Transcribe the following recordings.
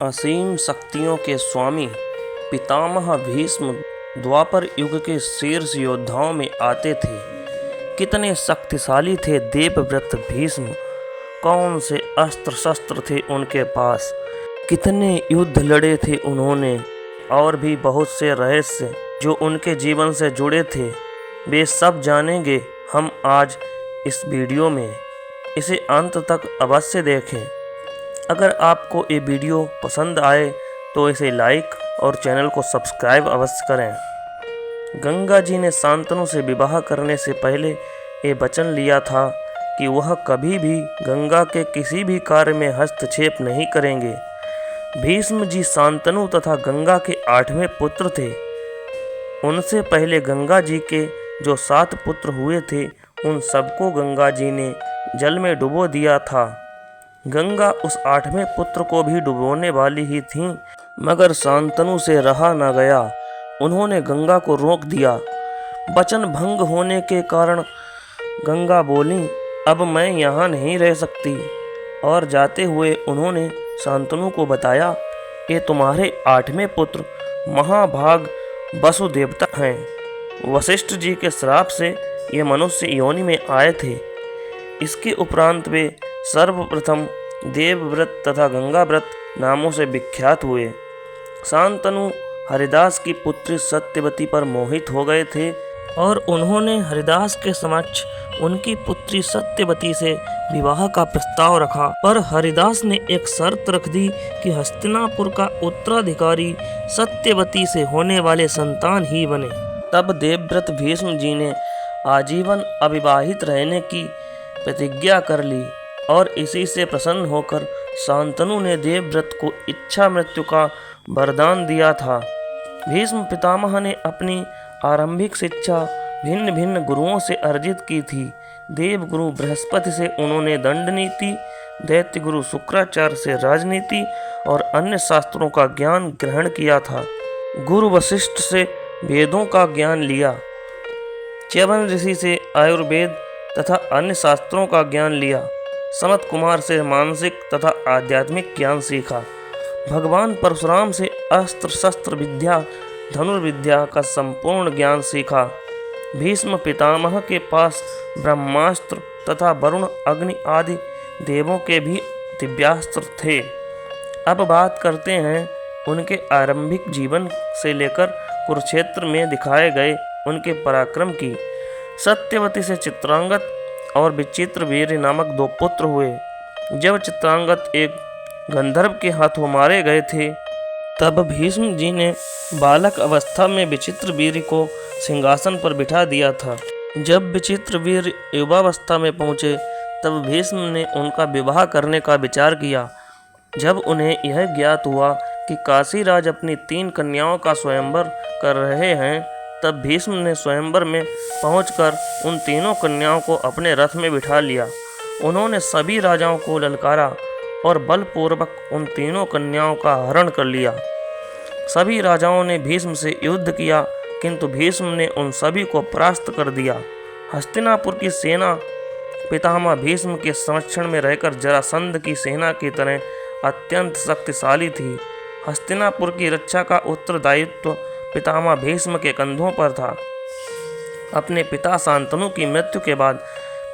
असीम शक्तियों के स्वामी पितामह भीष्म द्वापर युग के शीर्ष योद्धाओं में आते थे। कितने शक्तिशाली थे देवव्रत भीष्म, कौन से अस्त्र शस्त्र थे उनके पास, कितने युद्ध लड़े थे उन्होंने, और भी बहुत से रहस्य जो उनके जीवन से जुड़े थे, वे सब जानेंगे हम आज इस वीडियो में। इसे अंत तक अवश्य देखें। अगर आपको ये वीडियो पसंद आए तो इसे लाइक और चैनल को सब्सक्राइब अवश्य करें। गंगा जी ने शांतनु से विवाह करने से पहले ये वचन लिया था कि वह कभी भी गंगा के किसी भी कार्य में हस्तक्षेप नहीं करेंगे। भीष्म जी शांतनु तथा गंगा के 8वें पुत्र थे। उनसे पहले गंगा जी के जो 7 पुत्र हुए थे, उन सबको गंगा जी ने जल में डुबो दिया था। गंगा उस 8वें पुत्र को भी डुबोने वाली ही थीं, मगर शांतनु से रहा न गया। उन्होंने गंगा को रोक दिया। वचन भंग होने के कारण गंगा बोली, अब मैं यहाँ नहीं रह सकती। और जाते हुए उन्होंने शांतनु को बताया, ये तुम्हारे 8वें पुत्र महाभाग वसुदेवता हैं। वशिष्ठ जी के श्राप से ये मनुष्य योनि में आए थे। इसके उपरांत वे सर्वप्रथम देवव्रत तथा गंगाव्रत नामों से विख्यात हुए। शांतनु हरिदास की पुत्री सत्यवती पर मोहित हो गए थे और उन्होंने हरिदास के समक्ष उनकी पुत्री सत्यवती से विवाह का प्रस्ताव रखा, पर हरिदास ने एक शर्त रख दी कि हस्तिनापुर का उत्तराधिकारी सत्यवती से होने वाले संतान ही बने। तब देवव्रत भीष्म जी ने आजीवन अविवाहित रहने की प्रतिज्ञा कर ली और इसी से प्रसन्न होकर शांतनु ने देवव्रत को इच्छा मृत्यु का वरदान दिया था। भीष्म पितामह ने अपनी आरंभिक शिक्षा भिन्न भिन्न गुरुओं से अर्जित की थी। देव गुरु बृहस्पति से उन्होंने दंड नीति, दैत्य गुरु शुक्राचार्य से राजनीति और अन्य शास्त्रों का ज्ञान ग्रहण किया था। गुरु वशिष्ठ से वेदों का ज्ञान लिया। च्यवन ऋषि से आयुर्वेद तथा अन्य शास्त्रों का ज्ञान लिया। सनत कुमार से मानसिक तथा आध्यात्मिक ज्ञान सीखा। भगवान परशुराम से अस्त्र शस्त्र विद्या, धनुर्विद्या का संपूर्ण ज्ञान सीखा। भीष्म पितामह के पास ब्रह्मास्त्र तथा वरुण अग्नि आदि देवों के भी दिव्यास्त्र थे। अब बात करते हैं उनके आरंभिक जीवन से लेकर कुरुक्षेत्र में दिखाए गए उनके पराक्रम की। सत्यवती से चित्रांगत और विचित्रवीर्य नामक 2 पुत्र हुए। जब चित्रांगत एक गंधर्व के हाथों मारे गए थे, तब भीष्म जी ने बालक अवस्था में विचित्रवीर्य को सिंहासन पर बिठा दिया था। जब विचित्रवीर्य युवावस्था में पहुँचे, तब भीष्म ने उनका विवाह करने का विचार किया। जब उन्हें यह ज्ञात हुआ कि काशीराज अपनी 3 कन्याओं का स्वयंवर कर रहे हैं, तब भीष्म ने स्वयंवर में पहुंचकर उन तीनों कन्याओं को अपने रथ में बिठा लिया। उन्होंने सभी राजाओं को ललकारा और बलपूर्वक उन तीनों कन्याओं का हरण कर लिया। सभी राजाओं ने भीष्म से युद्ध किया, किंतु भीष्म ने उन सभी को परास्त कर दिया। हस्तिनापुर की सेना पितामह भीष्म के संरक्षण में रहकर जरासंध की सेना की तरह अत्यंत शक्तिशाली थी। हस्तिनापुर की रक्षा का उत्तरदायित्व पितामह भीष्म के कंधों पर था। अपने पिता शांतनु की मृत्यु के बाद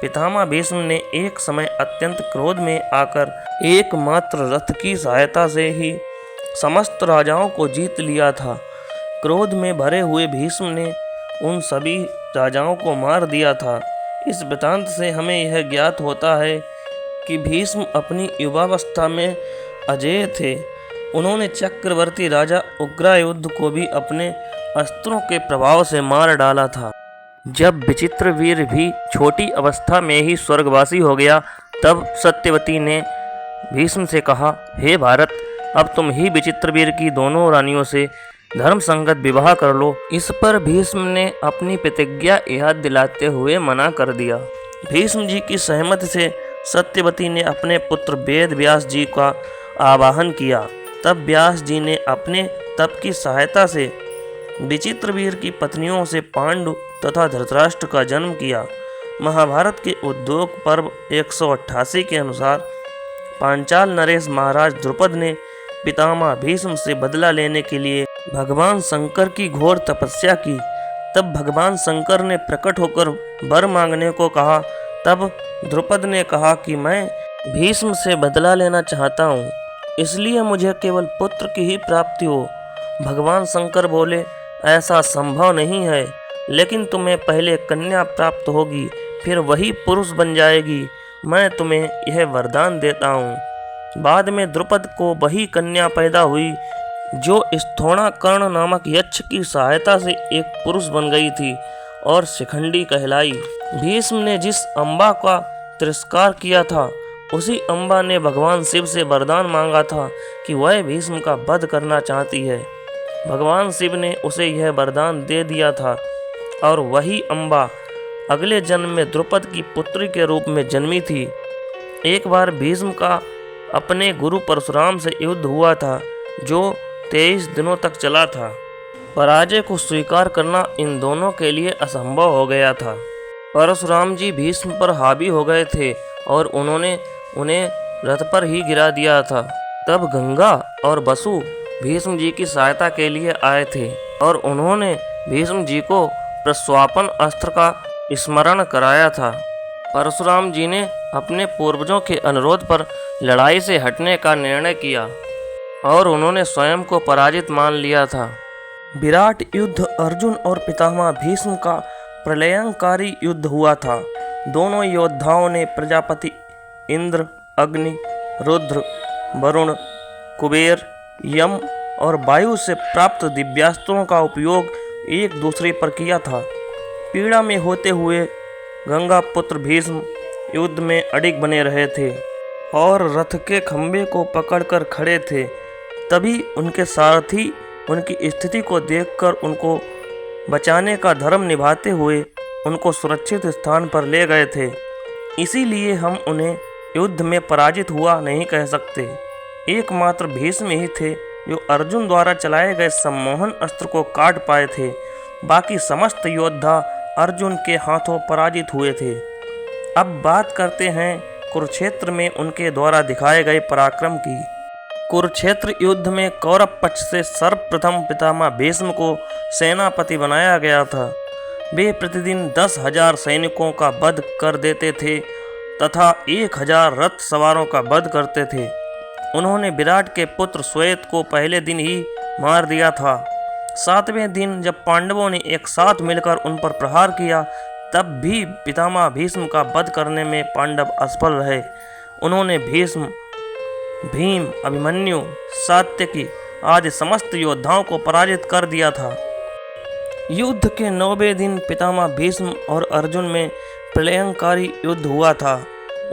पितामह भीष्म ने एक समय अत्यंत क्रोध में आकर एकमात्र रथ की सहायता से ही समस्त राजाओं को जीत लिया था। क्रोध में भरे हुए भीष्म ने उन सभी राजाओं को मार दिया था। इस वृत्तांत से हमें यह ज्ञात होता है कि भीष्म अपनी युवावस्था में अजेय थे। उन्होंने चक्रवर्ती राजा उग्रयुध को भी अपने अस्त्रों के प्रभाव से मार डाला था। जब विचित्रवीर्य भी छोटी अवस्था में ही स्वर्गवासी हो गया, तब सत्यवती ने भीष्म से कहा, हे भारत, अब तुम ही विचित्रवीर्य की दोनों रानियों से धर्म संगत विवाह कर लो। इस पर भीष्म ने अपनी प्रतिज्ञा याद दिलाते हुए मना कर दिया। भीष्म जी की सहमति से सत्यवती ने अपने पुत्र वेद व्यास जी का आवाहन किया। तब व्यास जी ने अपने तप की सहायता से विचित्रवीर्य की पत्नियों से पांडु तथा धृतराष्ट्र का जन्म किया। महाभारत के उद्योग पर्व 188 के अनुसार पांचाल नरेश महाराज द्रुपद ने पितामह भीष्म से बदला लेने के लिए भगवान शंकर की घोर तपस्या की। तब भगवान शंकर ने प्रकट होकर वर मांगने को कहा। तब द्रुपद ने कहा कि मैं भीष्म से बदला लेना चाहता हूँ, इसलिए मुझे केवल पुत्र की ही प्राप्ति हो। भगवान शंकर बोले, ऐसा संभव नहीं है, लेकिन तुम्हें पहले कन्या प्राप्त होगी, फिर वही पुरुष बन जाएगी। मैं तुम्हें यह वरदान देता हूँ। बाद में द्रुपद को वही कन्या पैदा हुई जो स्थोणाकर्ण नामक यक्ष की सहायता से एक पुरुष बन गई थी और शिखंडी कहलाई। भीष्म ने जिस अम्बा का तिरस्कार किया था, उसी अम्बा ने भगवान शिव से वरदान मांगा था कि वह भीष्म का वध करना चाहती है। भगवान शिव ने उसे यह वरदान दे दिया था और वही अम्बा अगले जन्म में द्रुपद की पुत्री के रूप में जन्मी थी। एक बार भीष्म का अपने गुरु परशुराम से युद्ध हुआ था, जो 23 दिनों तक चला था। पराजय को स्वीकार करना इन दोनों के लिए असंभव हो गया था। परशुराम जी भीष्म पर हावी हो गए थे और उन्होंने उन्हें रथ पर ही गिरा दिया था। तब गंगा और वसु भीष्म जी की सहायता के लिए आए थे और उन्होंने भीष्म जी को प्रस्वापन अस्त्र का स्मरण कराया था। परशुराम जी ने अपने पूर्वजों के अनुरोध पर लड़ाई से हटने का निर्णय किया और उन्होंने स्वयं को पराजित मान लिया था। विराट युद्ध अर्जुन और पितामह भीष्म का प्रलयंकारी युद्ध हुआ था। दोनों योद्धाओं ने प्रजापति इंद्र, अग्नि, रुद्र, वरुण, कुबेर, यम और वायु से प्राप्त दिव्यास्त्रों का उपयोग एक दूसरे पर किया था। पीड़ा में होते हुए गंगा पुत्र भीष्म युद्ध में अडिग बने रहे थे और रथ के खंभे को पकड़कर खड़े थे। तभी उनके सारथी उनकी स्थिति को देखकर उनको बचाने का धर्म निभाते हुए उनको सुरक्षित स्थान पर ले गए थे। इसीलिए हम उन्हें युद्ध में पराजित हुआ नहीं कह सकते। एकमात्र भीष्म ही थे जो अर्जुन द्वारा चलाए गए सम्मोहन अस्त्र को काट पाए थे। बाकी समस्त योद्धा अर्जुन के हाथों पराजित हुए थे। अब बात करते हैं कुरुक्षेत्र में उनके द्वारा दिखाए गए पराक्रम की। कुरुक्षेत्र युद्ध में कौरव पक्ष से सर्वप्रथम पितामह भीष्म को सेनापति बनाया गया था। वे प्रतिदिन 10,000 सैनिकों का वध कर देते थे तथा 1,000 रथ सवारों का वध करते थे। उन्होंने विराट के पुत्र श्वेत को पहले दिन ही मार दिया था। 7वें दिन जब पांडवों ने एक साथ मिलकर उन पर प्रहार किया, तब भी पितामह भीष्म का वध करने में पांडव असफल रहे। उन्होंने भीष्म, भीम, अभिमन्यु, सात्यकी आदि समस्त योद्धाओं को पराजित कर दिया था। युद्ध के 9वें दिन पितामह भीष्म और अर्जुन में प्रलयंकारी युद्ध हुआ था।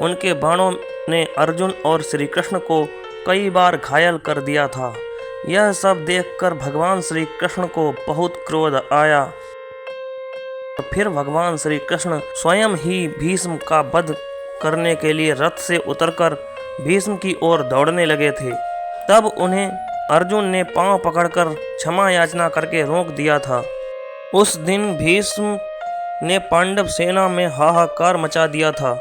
उनके बाणों ने अर्जुन और श्री कृष्ण को कई बार घायल कर दिया था। यह सब देखकर भगवान श्री कृष्ण को बहुत क्रोध आया। फिर भगवान श्री कृष्ण स्वयं ही भीष्म का वध करने के लिए रथ से उतरकर भीष्म की ओर दौड़ने लगे थे। तब उन्हें अर्जुन ने पांव पकड़कर क्षमा याचना करके रोक दिया था। उस दिन भीष्म ने पांडव सेना में हाहाकार मचा दिया था।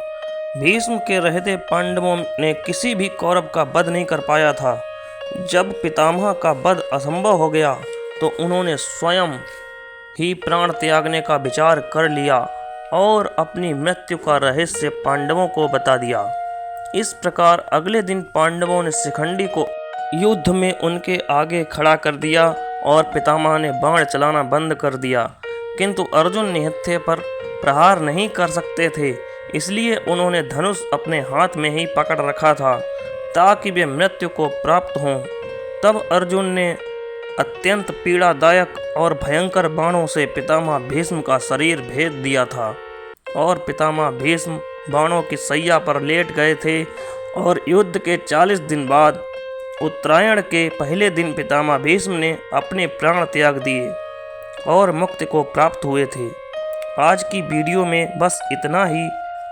भीष्म के रहते पांडवों ने किसी भी कौरव का वध नहीं कर पाया था। जब पितामह का वध असंभव हो गया तो उन्होंने स्वयं ही प्राण त्यागने का विचार कर लिया और अपनी मृत्यु का रहस्य पांडवों को बता दिया। इस प्रकार अगले दिन पांडवों ने शिखंडी को युद्ध में उनके आगे खड़ा कर दिया और पितामह ने बाण चलाना बंद कर दिया। किंतु अर्जुन निहत्थे पर प्रहार नहीं कर सकते थे, इसलिए उन्होंने धनुष अपने हाथ में ही पकड़ रखा था ताकि वे मृत्यु को प्राप्त हों। तब अर्जुन ने अत्यंत पीड़ादायक और भयंकर बाणों से पितामह भीष्म का शरीर भेद दिया था और पितामह भीष्म बाणों की सैया पर लेट गए थे। और युद्ध के 40 दिन बाद उत्तरायण के पहले दिन पितामह भीष्म ने अपने प्राण त्याग दिए और मुक्ति को प्राप्त हुए थे। आज की वीडियो में बस इतना ही।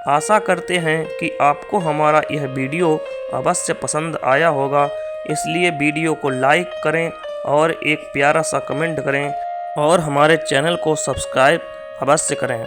आशा करते हैं कि आपको हमारा यह वीडियो अवश्य पसंद आया होगा, इसलिए वीडियो को लाइक करें और एक प्यारा सा कमेंट करें और हमारे चैनल को सब्सक्राइब अवश्य करें।